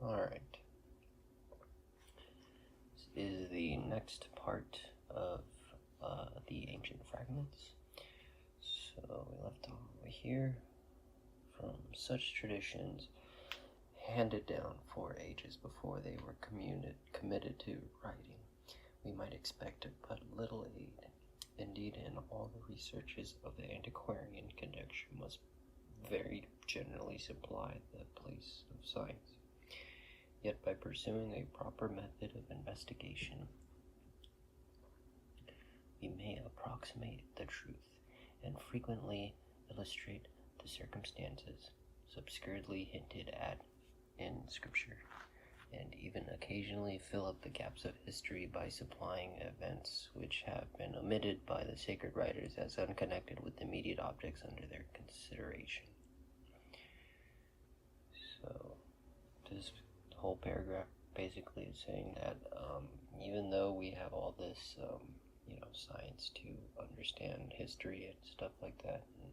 Alright. This is the next part of the ancient fragments. So we left off over here. From such traditions handed down for ages before they were committed to writing, we might expect but little aid. Indeed, in all the researches of the antiquarian, conjecture must very generally supply the place of science. Yet by pursuing a proper method of investigation, we may approximate the truth and frequently illustrate the circumstances obscurely hinted at in Scripture, and even occasionally fill up the gaps of history by supplying events which have been omitted by the sacred writers as unconnected with immediate objects under their consideration. So this whole paragraph basically is saying that even though we have all this science to understand history and stuff like that, and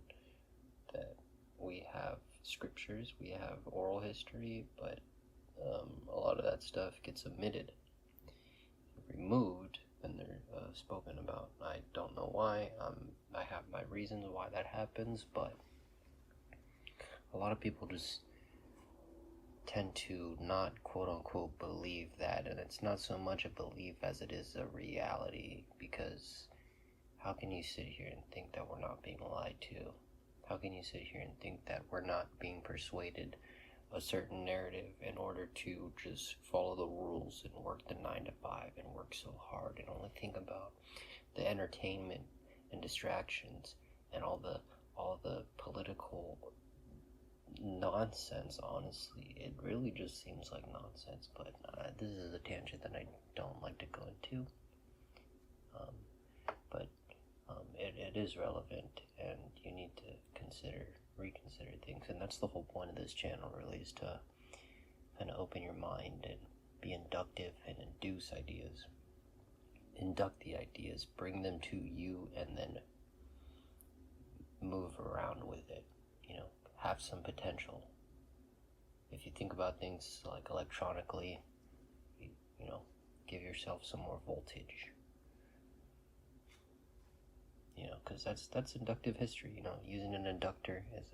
that we have scriptures, we have oral history, but a lot of that stuff gets omitted, removed, when they're spoken about. I don't know why. I have my reasons why that happens, but a lot of people just tend to not quote-unquote believe that, and it's not so much a belief as it is a reality, because how can you sit here and think that we're not being lied to? How can you sit here and think that we're not being persuaded a certain narrative in order to just follow the rules and work the 9 to 5 and work so hard and only think about the entertainment and distractions and all the political nonsense? Honestly, it really just seems like nonsense, but this is a tangent that I don't like to go into, but it is relevant, and you need to reconsider things, and that's the whole point of this channel, really, is to kind of open your mind and be inductive and induct the ideas, bring them to you, and then move around with it, have some potential. If you think about things like electronically, give yourself some more voltage, because that's inductive history, using an inductor as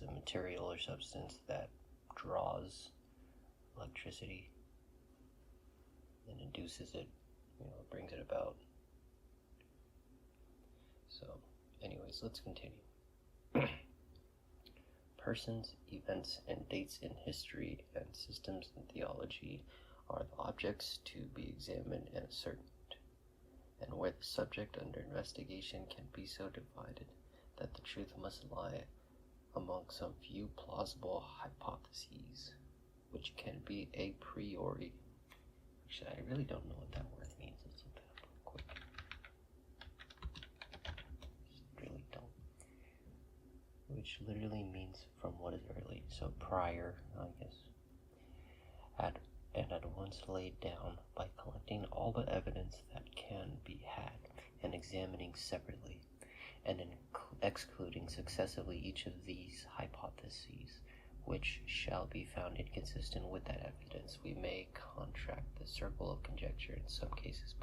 a material or substance that draws electricity and induces it, brings it about. So anyways, let's continue. Persons, events, and dates in history and systems in theology are the objects to be examined and ascertained, and where the subject under investigation can be so divided that the truth must lie among some few plausible hypotheses, which can be a priori. Actually, I really don't know what that word means. Let's look that up real quick. Really don't. Which literally means from what is early, so prior, I guess. And at once laid down by collecting all the evidence that can be had and examining separately, and excluding successively each of these hypotheses, which shall be found inconsistent with that evidence, we may contract the circle of conjecture in some cases,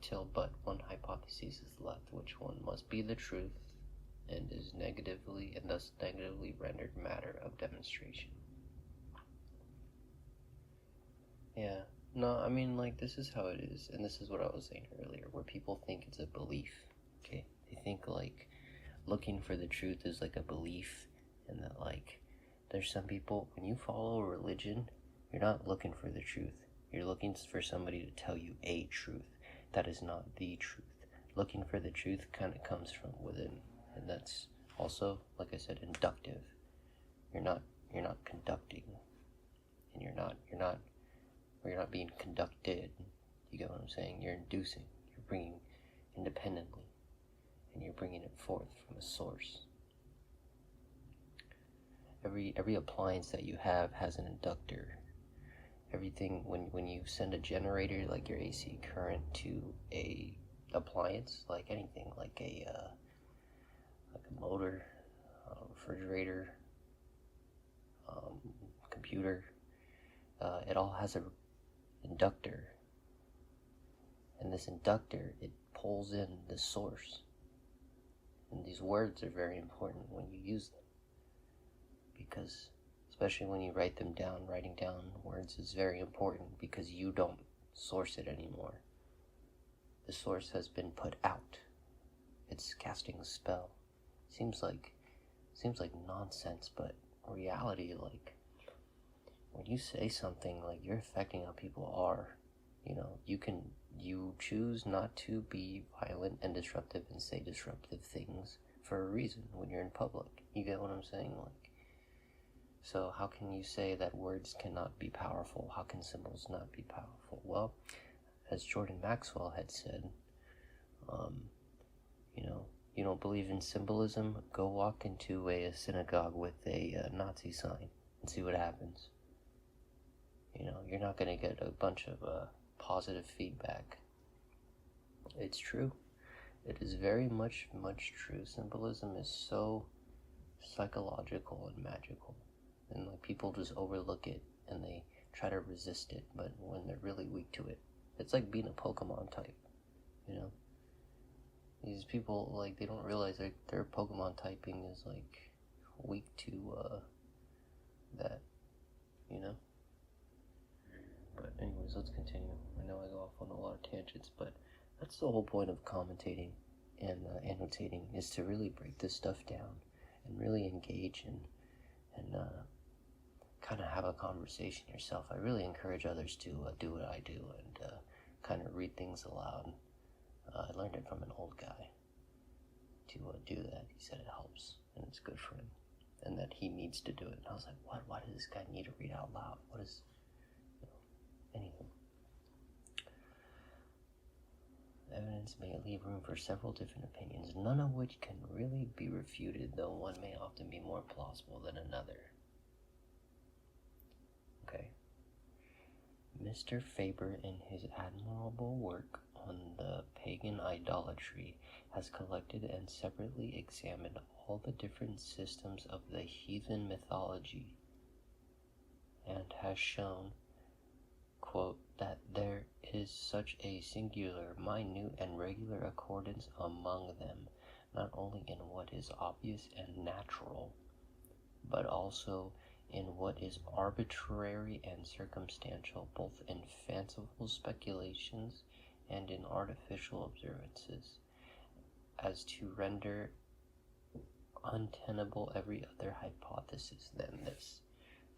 till but one hypothesis is left, which one must be the truth, and is thus negatively rendered matter of demonstration. Yeah, no, I mean, this is how it is, and this is what I was saying earlier, where people think it's a belief, okay? They think, looking for the truth is a belief, and that, there's some people, when you follow a religion, you're not looking for the truth. You're looking for somebody to tell you a truth. That is not the truth. Looking for the truth kind of comes from within, and that's also, like I said, inductive. You're not conducting, and you're not being conducted. You get what I'm saying? You're inducing. You're bringing independently, and you're bringing it forth from a source. Every appliance that you have has an inductor. Everything, when you send a generator, like your AC current, to a appliance, like anything, like a motor, refrigerator, computer, it all has a inductor. And this inductor, it pulls in the source. And these words are very important when you use them. Because, especially when you write them down, writing down words is very important because you don't source it anymore. The source has been put out. It's casting a spell. Seems like nonsense, but reality, like, when you say something, like, you're affecting how people are. You know, you choose not to be violent and disruptive and say disruptive things for a reason when you're in public. You get what I'm saying? Like, so how can you say that words cannot be powerful? How can symbols not be powerful? Well, as Jordan Maxwell had said, you know, you don't believe in symbolism? Go walk into a synagogue with a Nazi sign and see what happens. You know, you're not going to get a bunch of positive feedback. It's true. It is very much true. Symbolism is so psychological and magical. And like people just overlook it and they try to resist it, but when they're really weak to it. It's like being a Pokemon type, you know? These people, like, they don't realize that their Pokemon typing is, like, weak to, that, you know? But anyways, let's continue. I know I go off on a lot of tangents, but that's the whole point of commentating and annotating, is to really break this stuff down and really engage and kind of have a conversation yourself. I really encourage others to do what I do and kind of read things aloud. I learned it from an old guy to do that. He said it helps and it's good for him and that he needs to do it. And I was like, what? Why does this guy need to read out loud? What is, you know, anything? Evidence may leave room for several different opinions, none of which can really be refuted, though one may often be more plausible than another. Okay. Mr. Faber, in his admirable work on the pagan idolatry, has collected and separately examined all the different systems of the heathen mythology, and has shown, quote, that there is such a singular, minute, and regular accordance among them, not only in what is obvious and natural, but also in what is arbitrary and circumstantial, both in fanciful speculations and in artificial observances, as to render untenable every other hypothesis than this,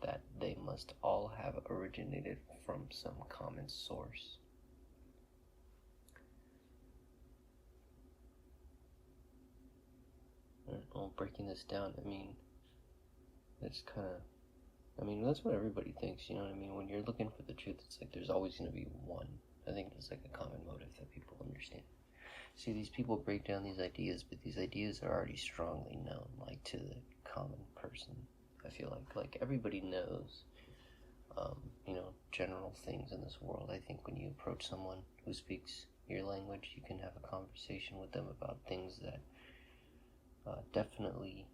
that they must all have originated from some common source. Well, breaking this down, I mean, it's kind of, that's what everybody thinks, you know what I mean? When you're looking for the truth, it's like there's always going to be one. I think it's like a common motive that people understand. See, these people break down these ideas, but these ideas are already strongly known, like, to the common person. I feel like everybody knows, general things in this world. I think when you approach someone who speaks your language, you can have a conversation with them about things that definitely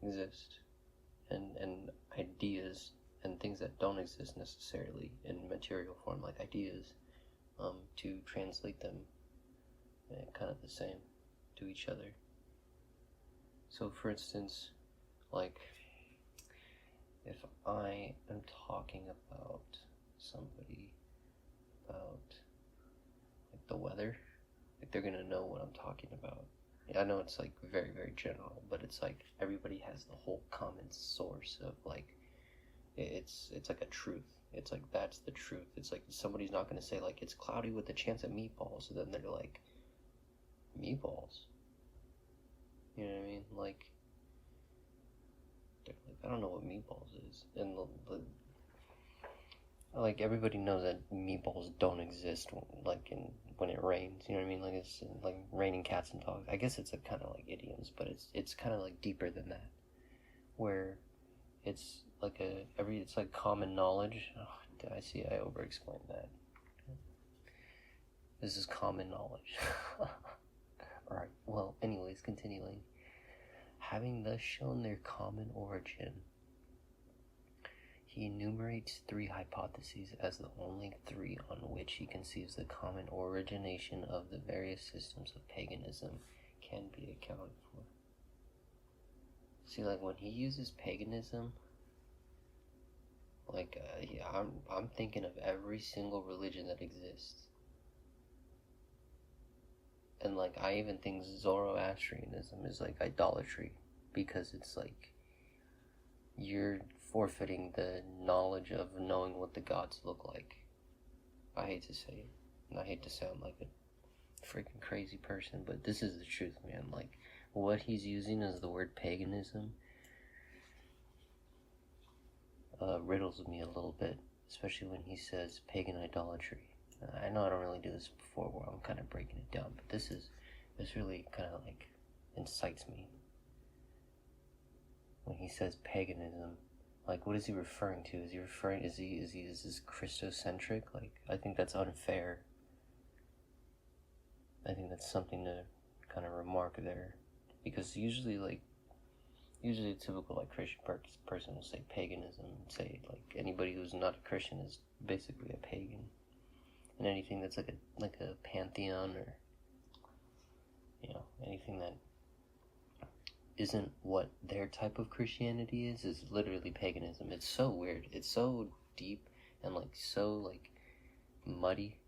exist, and ideas, and things that don't exist necessarily in material form, like ideas, to translate them kind of the same to each other. So, for instance, like, if I am talking about somebody, about, like, the weather, like, they're gonna know what I'm talking about. I know it's, like, very, very general, but it's like everybody has the whole common source of, like, it's like a truth. It's like, that's the truth. It's like somebody's not gonna say, like, it's cloudy with a chance of meatballs, so then they're like, meatballs? You know what I mean? Like, I don't know what meatballs is. And like, everybody knows that meatballs don't exist, like, when it rains. You know what I mean? Like, it's like raining cats and dogs. I guess it's a kind of like idioms, but it's kind of like deeper than that, where it's like it's like common knowledge. Oh, I see. I over-explained that. This is common knowledge. Alright, well, anyways, continuing. Having thus shown their common origin, He enumerates 3 hypotheses as the only 3 on which he conceives the common origination of the various systems of paganism can be accounted for. See, like, when he uses paganism, like, yeah, I'm thinking of every single religion that exists. And, like, I even think Zoroastrianism is, like, idolatry, because it's, like, you're forfeiting the knowledge of knowing what the gods look like. I hate to say it, and I hate to sound like a freaking crazy person, but this is the truth, man. Like, what he's using as the word paganism riddles me a little bit, especially when he says pagan idolatry. I know I don't really do this before, where I'm kind of breaking it down, but this really kind of like incites me. When he says paganism, like, what is he referring to? Is this Christocentric? Like, I think that's unfair. I think that's something to kind of remark there, because usually a typical, like, Christian person will say paganism, and say, like, anybody who's not a Christian is basically a pagan, and anything that's like a pantheon, or, you know, anything that isn't what their type of Christianity is literally paganism. It's so weird. It's so deep and, like, so, like, muddy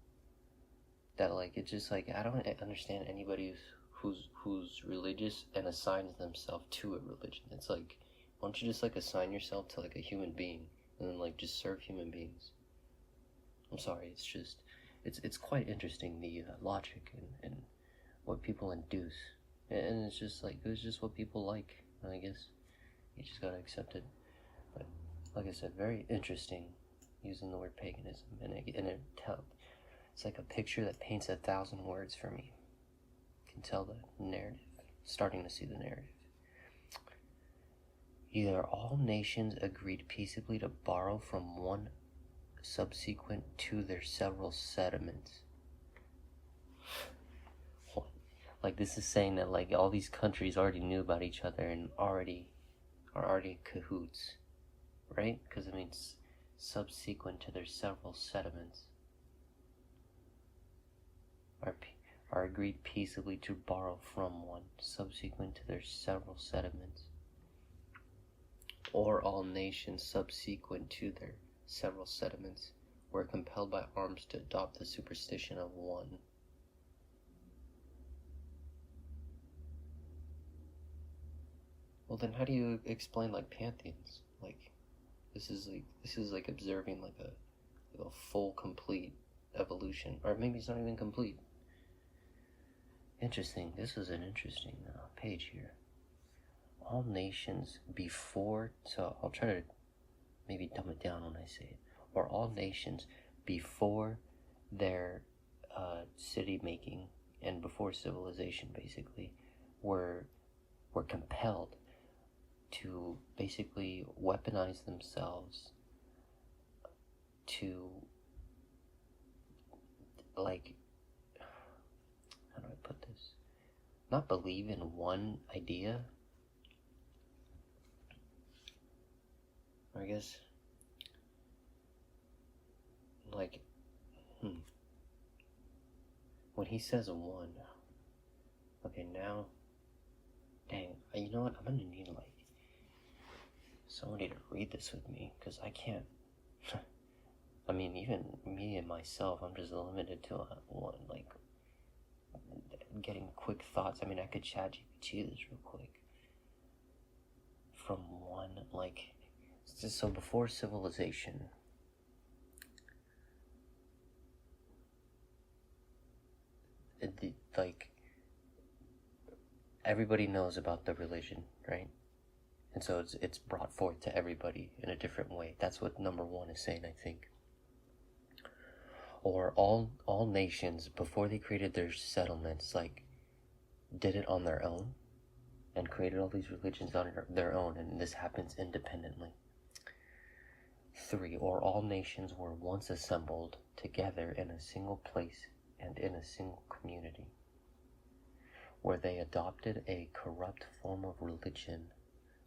that, like, it's just, like, I don't understand anybody who's religious and assigns themselves to a religion. It's like, why don't you just, like, assign yourself to, like, a human being, and then, like, just serve human beings? I'm sorry, it's just, it's quite interesting, the logic and what people induce. And it's just, like, it's just what people like. I guess you just gotta accept it. But, like I said, very interesting using the word paganism. It's like a picture that paints 1,000 words for me. You can tell the narrative. Starting to see the narrative. Either all nations agreed peaceably to borrow from one subsequent to their several sediments. Like, this is saying that, like, all these countries already knew about each other and are already cahoots, right? Because it means subsequent to their several sediments. Are agreed peaceably to borrow from one subsequent to their several sediments. Or all nations subsequent to their several sediments were compelled by arms to adopt the superstition of one. Well, then how do you explain, like, pantheons? Like, this is like observing like a full, complete evolution, or maybe it's not even complete. Interesting. This is an interesting page here. All nations before, so I'll try to maybe dumb it down when I say it. Or all nations before their city making and before civilization, basically, were compelled to basically weaponize themselves to, like, how do I put this? Not believe in one idea. I guess, like, when he says one, okay, now, dang, you know what, I'm gonna need, like, somebody to read this with me, because I can't, I mean, even me and myself, I'm just limited to one, like, getting quick thoughts. I mean, I could chat GPT this real quick. From one, like, so before civilization, like, everybody knows about the religion, right? And so it's brought forth to everybody in a different way. That's what number one is saying, I think. Or all nations, before they created their settlements, like, did it on their own and created all these religions on their own, and this happens independently. 3, or all nations were once assembled together in a single place and in a single community, where they adopted a corrupt form of religion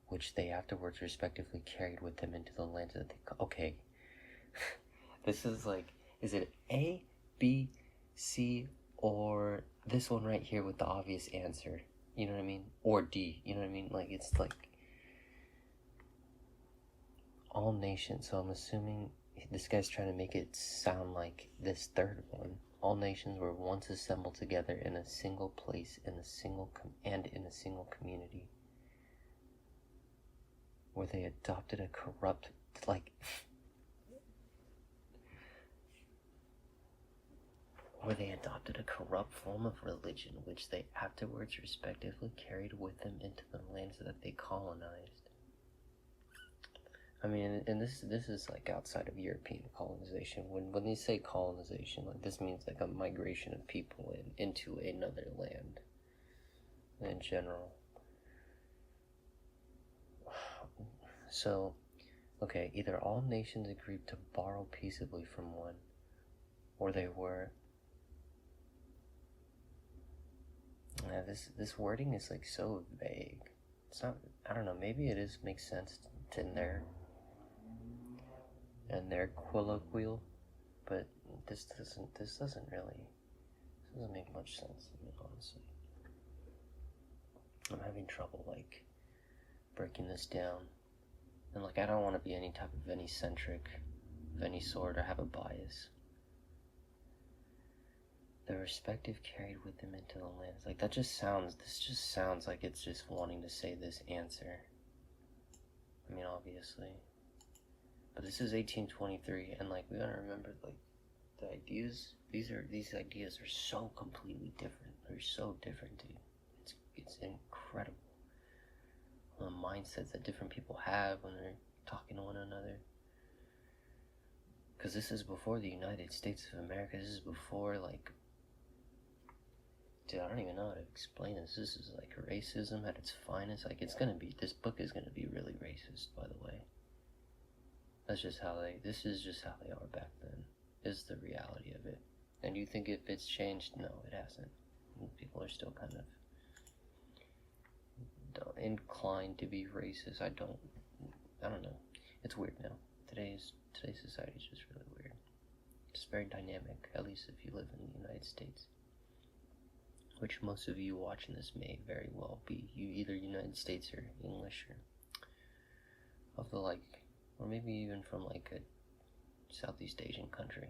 which they afterwards respectively carried with them into the lands that they... Okay. This is like, is it A, B, C, or this one right here with the obvious answer? You know what I mean? Or D, you know what I mean? Like, it's like all nations. So I'm assuming this guy's trying to make it sound like this third one. All nations were once assembled together in a single place, in a single community, where they adopted a corrupt, form of religion, which they afterwards respectively carried with them into the lands that they colonized. I mean, and this is like outside of European colonization. When they say colonization, like this means like a migration of people into another land in general. So, okay, either all nations agreed to borrow peaceably from one, or they were... this wording is like so vague. It's not, I don't know, maybe it makes sense in their colloquial, but this doesn't make much sense to me, honestly. I'm having trouble like breaking this down, and like I don't want to be any type of any centric of any sort or have a bias. The respective carried with them into the lands. Like this just sounds like it's just wanting to say this answer. I mean, obviously. But this is 1823, and like we gotta remember, like the ideas, these ideas are so completely different. They're so different, dude. It's incredible. The mindsets that different people have when they're talking to one another. Because this is before the United States of America. This is before like... Dude, I don't even know how to explain this. This is like racism at its finest. Like this book is gonna be really racist, by the way. This is just how they are back then, is the reality of it. And you think if it's changed? No, it hasn't. People are still kind of inclined to be racist. I don't know. It's weird now. Today's society is just really weird. It's very dynamic, at least if you live in the United States. Which most of you watching this may very well be. You either United States or English or of the like, or maybe even from like a Southeast Asian country.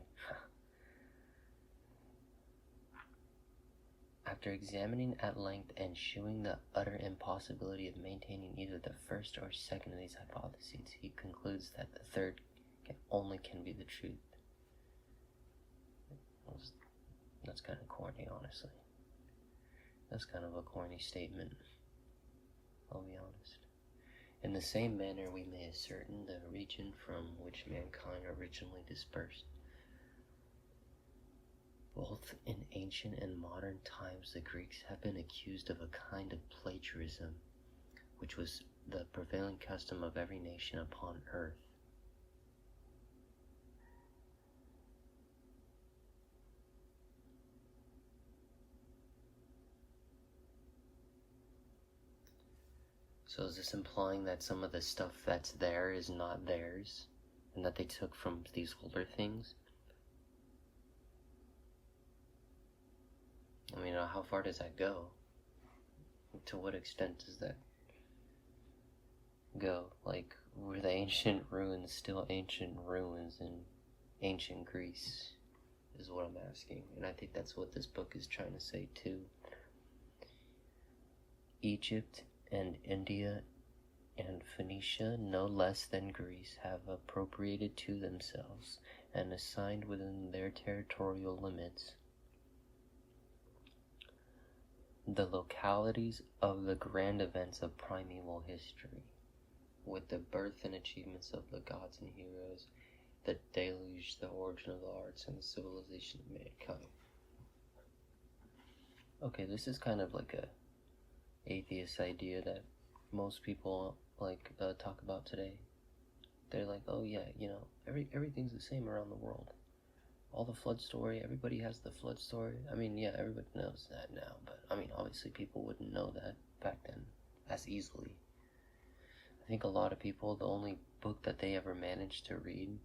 After examining at length and shewing the utter impossibility of maintaining either the first or second of these hypotheses, he concludes that the third can be the truth. That's kind of corny, honestly. That's kind of a corny statement, I'll be honest. In the same manner, we may ascertain the region from which mankind originally dispersed. Both in ancient and modern times, the Greeks have been accused of a kind of plagiarism, which was the prevailing custom of every nation upon earth. So is this implying that some of the stuff that's there is not theirs, and that they took from these older things? I mean, how far does that go? To what extent does that go? Like, were the ancient ruins still ancient ruins in ancient Greece, is what I'm asking. And I think that's what this book is trying to say too. Egypt and India and Phoenicia, no less than Greece, have appropriated to themselves and assigned within their territorial limits the localities of the grand events of primeval history, with the birth and achievements of the gods and heroes, the deluge, the origin of the arts, and the civilization of mankind. Okay, this is kind of like a atheist idea that most people talk about today. They're like, oh yeah, everything's the same around the world. All the flood story, everybody has the flood story. I mean, yeah, everybody knows that now, but I mean, obviously people wouldn't know that back then as easily. I think a lot of people, the only book that they ever managed to read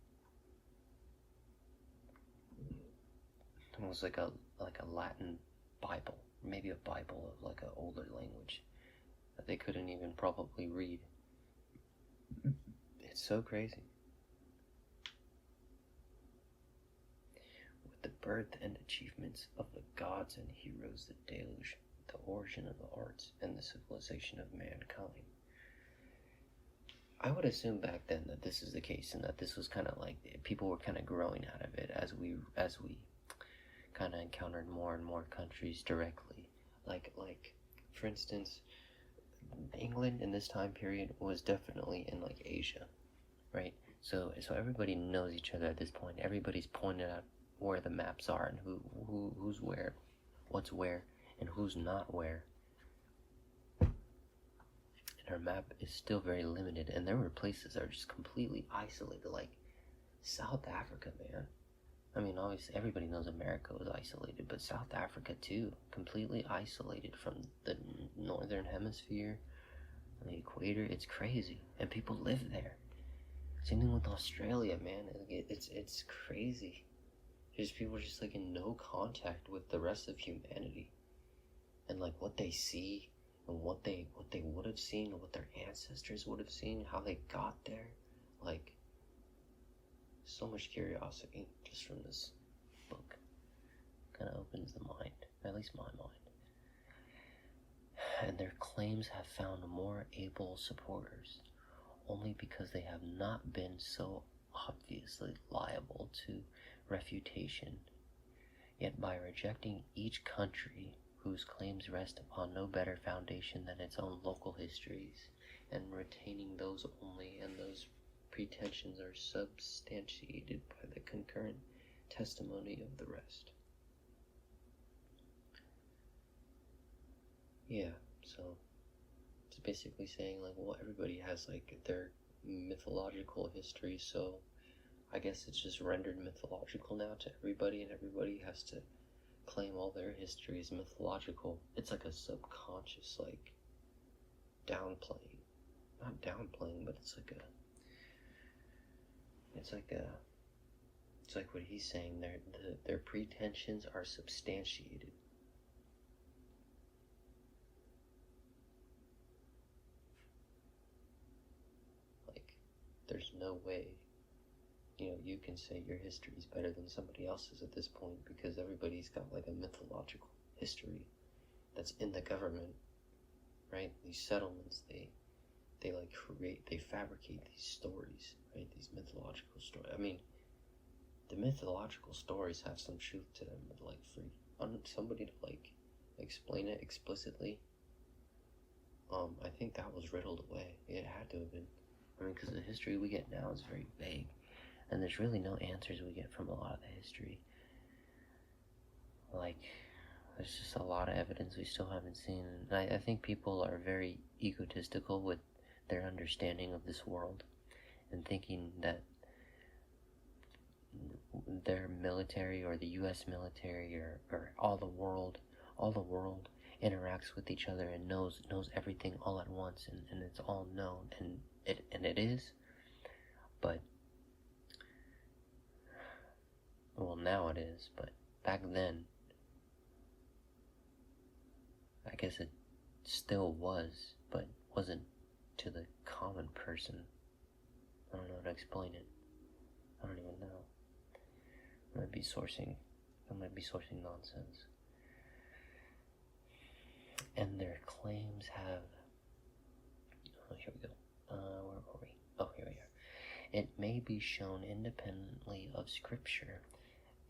was like a Latin Bible, maybe a Bible of like an older language that they couldn't even probably read. It's so crazy. With the birth and achievements of the gods and heroes, the deluge, the origin of the arts, and the civilization of mankind. I would assume back then that this is the case, and that this was kind of like people were kind of growing out of it as we kind of encountered more and more countries directly. Like for instance, England in this time period was definitely in like Asia, right? So everybody knows each other at this point. Everybody's pointed out where the maps are and who's where, what's where, and who's not where. Our map is still very limited, and there were places that are just completely isolated, like South Africa, man. I mean, obviously everybody knows America was isolated, but South Africa too, completely isolated from the northern hemisphere, the equator. It's crazy, and people live there. Same thing with Australia, man. It's crazy. There's people just like in no contact with the rest of humanity, and like what they see. And what they would have seen, what their ancestors would have seen, how they got there. Like, so much curiosity just from this book. Kind of opens the mind, at least my mind. And their claims have found more able supporters, only because they have not been so obviously liable to refutation. Yet by rejecting each country whose claims rest upon no better foundation than its own local histories, and retaining those only, and those pretensions are substantiated by the concurrent testimony of the rest. Yeah, so it's basically saying like, well, everybody has like their mythological history, so I guess it's just rendered mythological now to everybody, and everybody has to claim all their history is mythological. It's like a subconscious, like, downplaying. Not downplaying, but it's like what he's saying. Their pretensions are substantiated. Like, there's no way, you can say your history is better than somebody else's at this point, because everybody's got like a mythological history that's in the government, right? These settlements, they fabricate these stories, right? These mythological stories. I mean, the mythological stories have some truth to them, but like for somebody to like explain it explicitly, I think that was riddled away. It had to have been. I mean, because the history we get now is very vague. And there's really no answers we get from a lot of the history. Like, there's just a lot of evidence we still haven't seen. And I think people are very egotistical with their understanding of this world, and thinking that their military, or the U.S. military, or all the world interacts with each other and knows everything all at once, and it's all known, and it is, but well, now it is, but back then, I guess it still was, but wasn't to the common person. I don't know how to explain it. I don't even know. I might be sourcing nonsense. And their claims have... Oh, here we go. Where were we? Oh, here we are. It may be shown independently of Scripture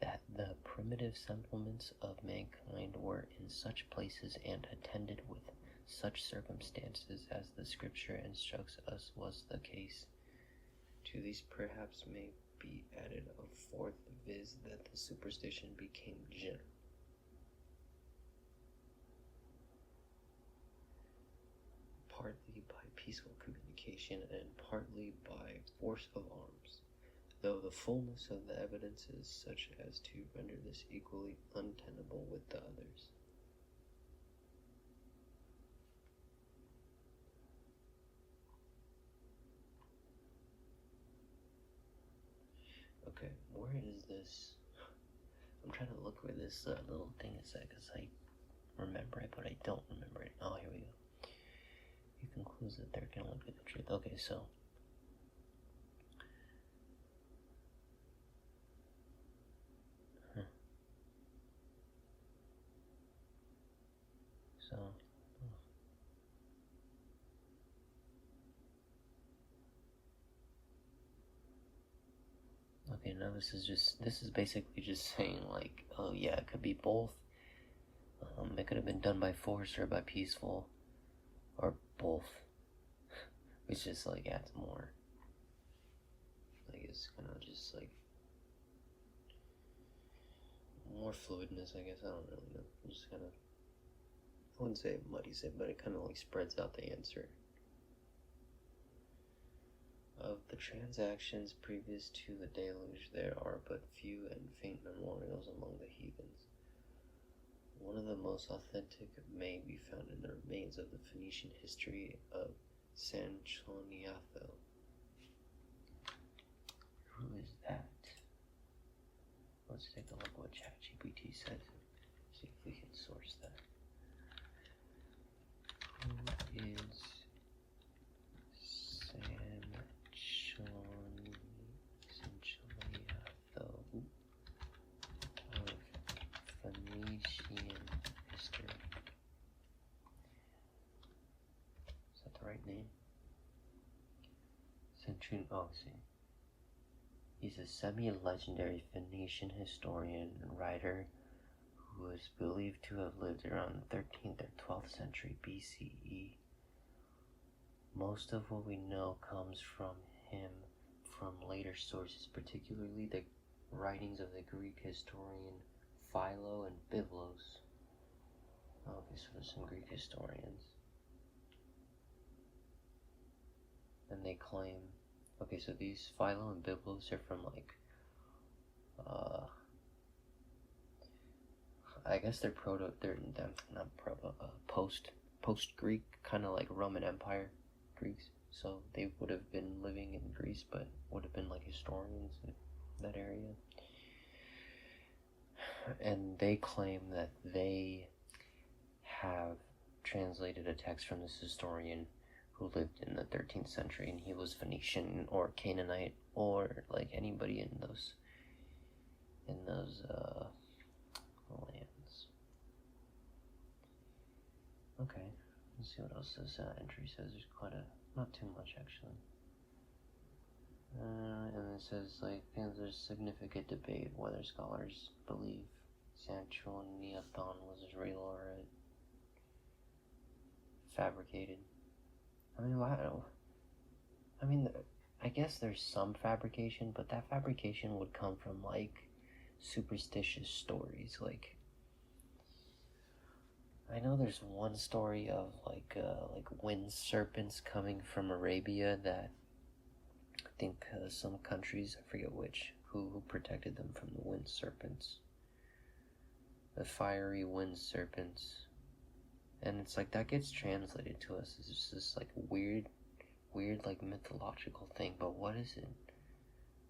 that the primitive settlements of mankind were in such places and attended with such circumstances as the Scripture instructs us was the case. To these perhaps may be added a fourth, viz. That the superstition became general. Partly by peaceful communication and partly by force of arms, though the fullness of the evidence is such as to render this equally untenable with the others. where is this? I'm trying to look where this little thing is at, because I remember it, but I don't remember it. Oh, here we go. He concludes that there can only be the truth. Okay, so okay, now this is basically just saying, like, oh yeah, it could be both. It could have been done by force or by peaceful, or both. Which just, like, adds more. Like, it's kind of just, like, more fluidness, I guess. I don't really know. It just kind of, I wouldn't say it muddies it, but it kind of, like, spreads out the answer. Of the transactions previous to the deluge, there are but few and faint memorials among the heathens. One of the most authentic may be found in the remains of the Phoenician history of Sanchoniathel. Who is that? Let's take a look what ChatGPT says. See if we can source that. Who is name? Oh, see. He's a semi-legendary Phoenician historian and writer who is believed to have lived around the 13th or 12th century BCE. Most of what we know comes from him from later sources, particularly the writings of the Greek historian Philo and Biblos. Okay, so there's some Greek historians. And they claim, okay, so these Philo and Biblos are from, like, I guess they're post-Greek, kind of like Roman Empire Greeks. So they would have been living in Greece, but would have been like historians in that area. And they claim that they have translated a text from this historian who lived in the 13th century, and he was Phoenician or Canaanite or like anybody in those lands. Okay, let's see what else this entry says. There's not too much actually. And it says, like, there's significant debate whether scholars believe Sanchoniathon was real or fabricated. I guess there's some fabrication, but that fabrication would come from, like, superstitious stories. Like, I know there's one story of, like wind serpents coming from Arabia that I think some countries, I forget which, who protected them from the wind serpents. The fiery wind serpents. And it's like, that gets translated to us as just this, like, weird, like, mythological thing. But what is it?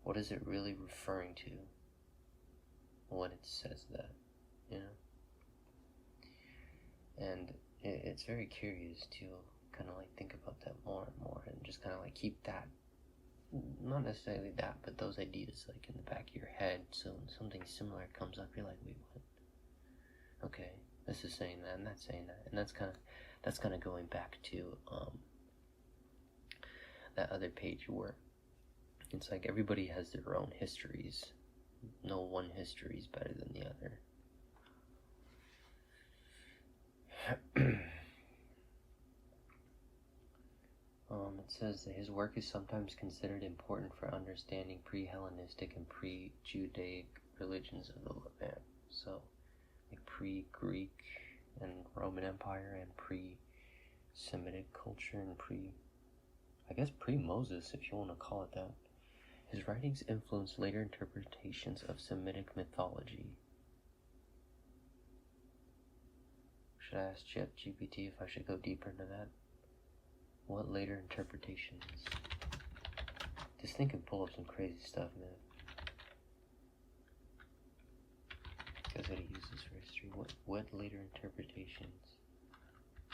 What is it really referring to when it says that, you know? And it's very curious to kind of, like, think about that more and more, and just kind of, like, keep that, not necessarily that, but those ideas, like, in the back of your head, so when something similar comes up, you're like, wait, what? Okay, this is saying that, and that's saying that, and that's kind of going back to that other page where it's like everybody has their own histories. No one history is better than the other. It says that his work is sometimes considered important for understanding pre-Hellenistic and pre-Judaic religions of the Levant. So, like pre-Greek and Roman Empire and pre-Semitic culture and pre-Moses, if you want to call it that. His writings influenced later interpretations of Semitic mythology. Should I ask ChatGPT if I should go deeper into that? What later interpretations? This thing can pull up some crazy stuff, man. what later interpretations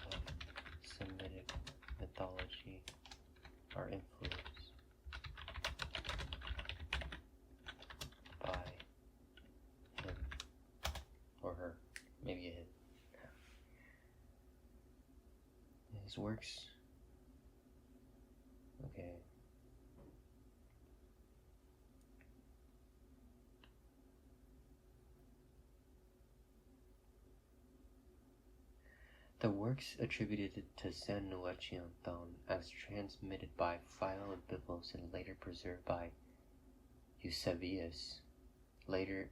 of Semitic mythology are influenced by him or her? Maybe a him. His works. Okay. The works attributed to San Noachianthon as transmitted by Philo-Biblos and later preserved by Eusebius later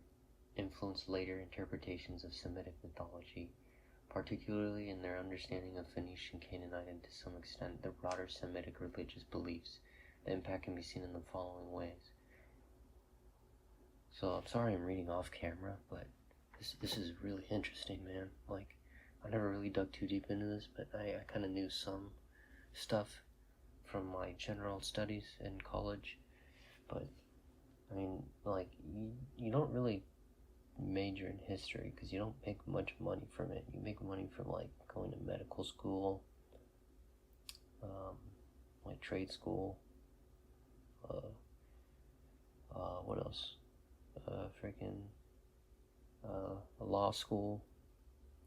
influenced later interpretations of Semitic mythology, particularly in their understanding of Phoenician, Canaanite, and to some extent the broader Semitic religious beliefs. The impact can be seen in the following ways. So I'm sorry I'm reading off camera, but this is really interesting, man. Like, I never really dug too deep into this, but I kind of knew some stuff from my general studies in college. But, I mean, like, you don't really major in history because you don't make much money from it. You make money from, like, going to medical school, like trade school, what else? Law school,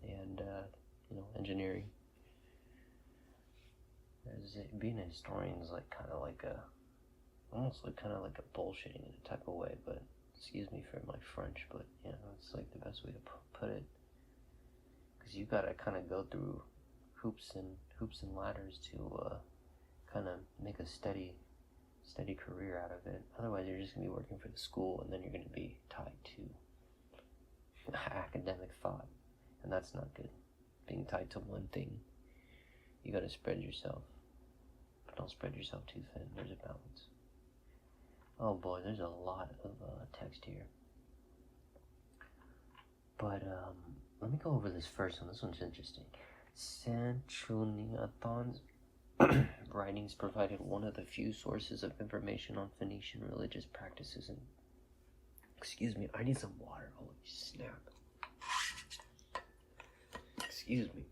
and engineering. Being a historian is like kind of like almost like kind of like a bullshitting in a type of way, but excuse me for my French, but it's like the best way to put it, because you gotta kind of go through hoops and ladders to kind of make a steady career out of it. Otherwise, you're just gonna be working for the school, and then you're gonna be tied to academic thought, and that's not good. Being tied to one thing, you gotta spread yourself, but don't spread yourself too thin. There's a balance. Oh boy, there's a lot of text here. But let me go over this first one. This one's interesting. Sanchuniathon's writings provided one of the few sources of information on Phoenician religious practices and excuse me, I need some water. Holy snap. Excuse me.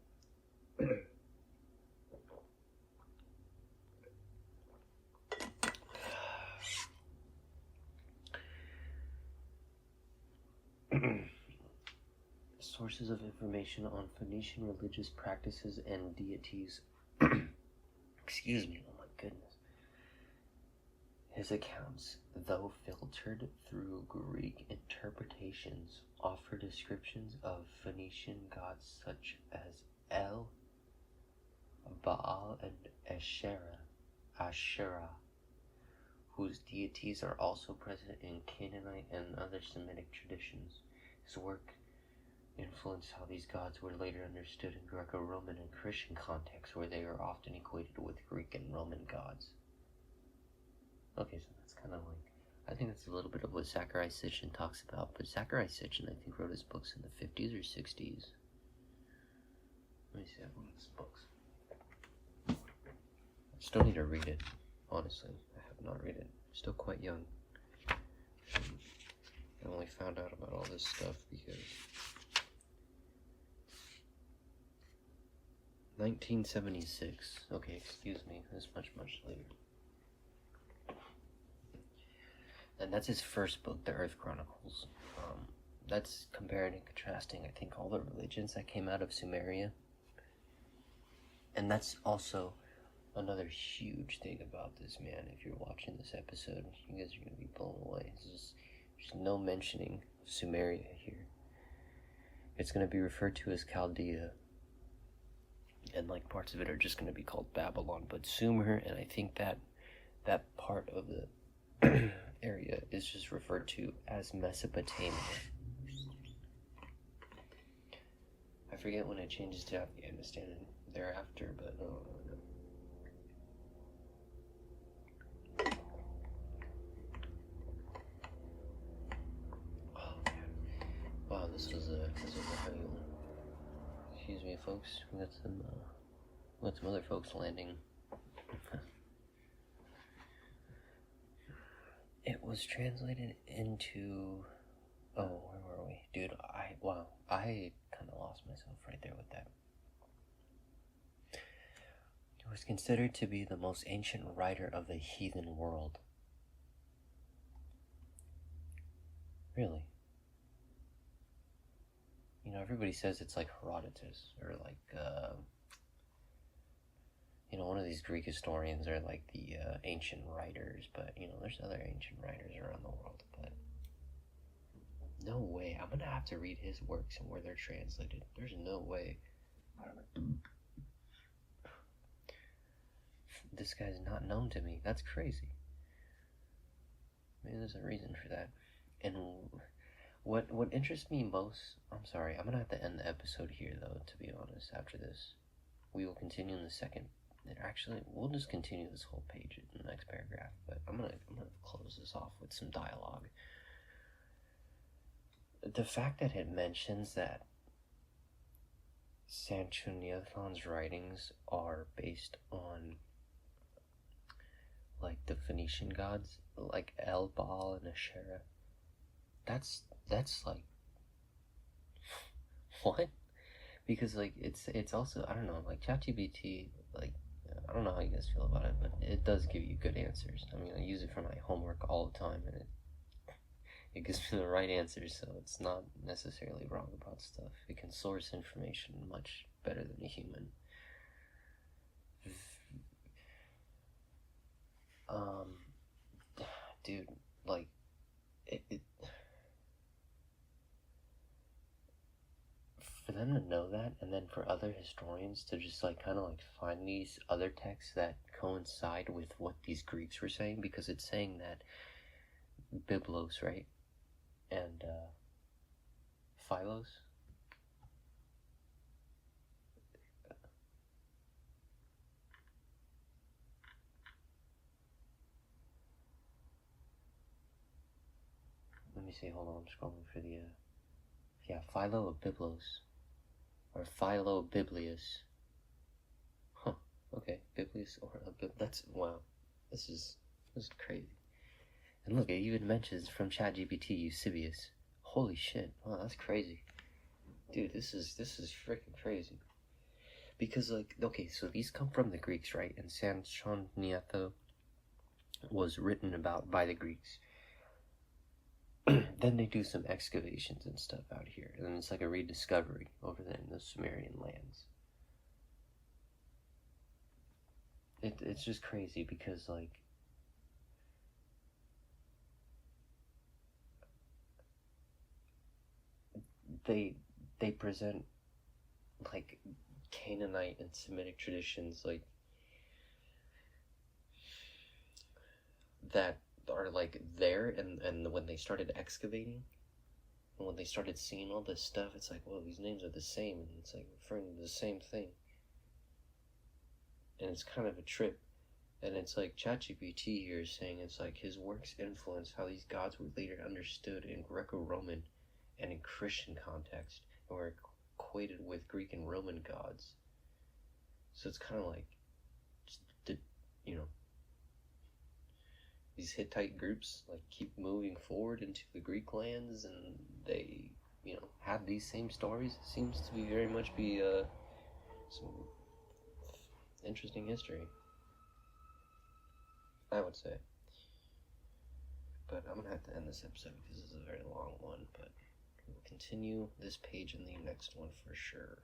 Sources of information on Phoenician religious practices and deities. Excuse me, oh my goodness. His accounts, though filtered through Greek interpretations, offer descriptions of Phoenician gods such as El, Baal, and Asherah, whose deities are also present in Canaanite and other Semitic traditions. His work influenced how these gods were later understood in Greco-Roman and Christian contexts, where they are often equated with Greek and Roman gods. Okay, so that's kind of like, I think that's a little bit of what Zachariah Sitchin talks about, but Zachariah Sitchin, I think, wrote his books in the 50s or 60s. Let me see, I have one of his books. I still need to read it, honestly. I have not read it. I'm still quite young. I only found out about all this stuff because 1976. Okay, excuse me. This much later. And that's his first book, The Earth Chronicles. That's comparing and contrasting, I think, all the religions that came out of Sumeria. And that's also another huge thing about this, man. If you're watching this episode, you guys are going to be blown away. There's no mentioning of Sumeria here. It's going to be referred to as Chaldea. And like parts of it are just going to be called Babylon. But Sumer, and I think that part of the area is just referred to as Mesopotamia. I forget when it changes to Afghanistan thereafter, but oh man, wow, this was a heavy one. Excuse me, folks. We got some other folks landing. It was translated into Oh, where were we? Dude, I kind of lost myself right there with that. He was considered to be the most ancient writer of the heathen world. Really? You know, everybody says it's like Herodotus, or like, you know, one of these Greek historians are like the ancient writers, but, you know, there's other ancient writers around the world, but no way. I'm gonna have to read his works and where they're translated. There's no way. This guy's not known to me. That's crazy. Maybe there's a reason for that. And what interests me most... I'm sorry, I'm gonna have to end the episode here, though, to be honest, after this. We will continue in the second... Actually, we'll just continue this whole page in the next paragraph, but I'm gonna close this off with some dialogue. The fact that it mentions that Sanchuniathon's writings are based on like the Phoenician gods, like El, Baal, and Asherah. That's like what? Because like it's also, I don't know, like ChatGPT, like I don't know how you guys feel about it, but it does give you good answers. I mean, I use it for my homework all the time, and it gives me the right answers, so it's not necessarily wrong about stuff. It can source information much better than a human. Dude, like, it for them to know that, and then for other historians to just like kind of like find these other texts that coincide with what these Greeks were saying, because it's saying that Biblos, right, and Philos. Let me see, hold on, I'm scrolling for the, yeah, Philo of Biblos, or Philo Biblius. Huh, okay, Biblius or that's, wow, this is crazy. And look, it even mentions from ChatGPT Eusebius. Holy shit, wow, that's crazy. Dude, this is freaking crazy. Because, like, okay, so these come from the Greeks, right? And Sanchoniathon was written about by the Greeks. Then they do some excavations and stuff out here, and it's like a rediscovery over there in the Sumerian lands. It's just crazy because, like, they present like Canaanite and Semitic traditions, like, that are like there, and when they started excavating, and when they started seeing all this stuff, it's like, well, these names are the same, and it's like referring to the same thing, and it's kind of a trip. And it's like ChatGPT here is saying it's like his works influence how these gods were later understood in Greco-Roman and in Christian context, and were equated with Greek and Roman gods. So it's kind of like, you know, these Hittite groups like keep moving forward into the Greek lands, and they, you know, have these same stories. It seems to be very much be some interesting history, I would say. But I'm gonna have to end this episode because this is a very long one, but we'll continue this page in the next one for sure.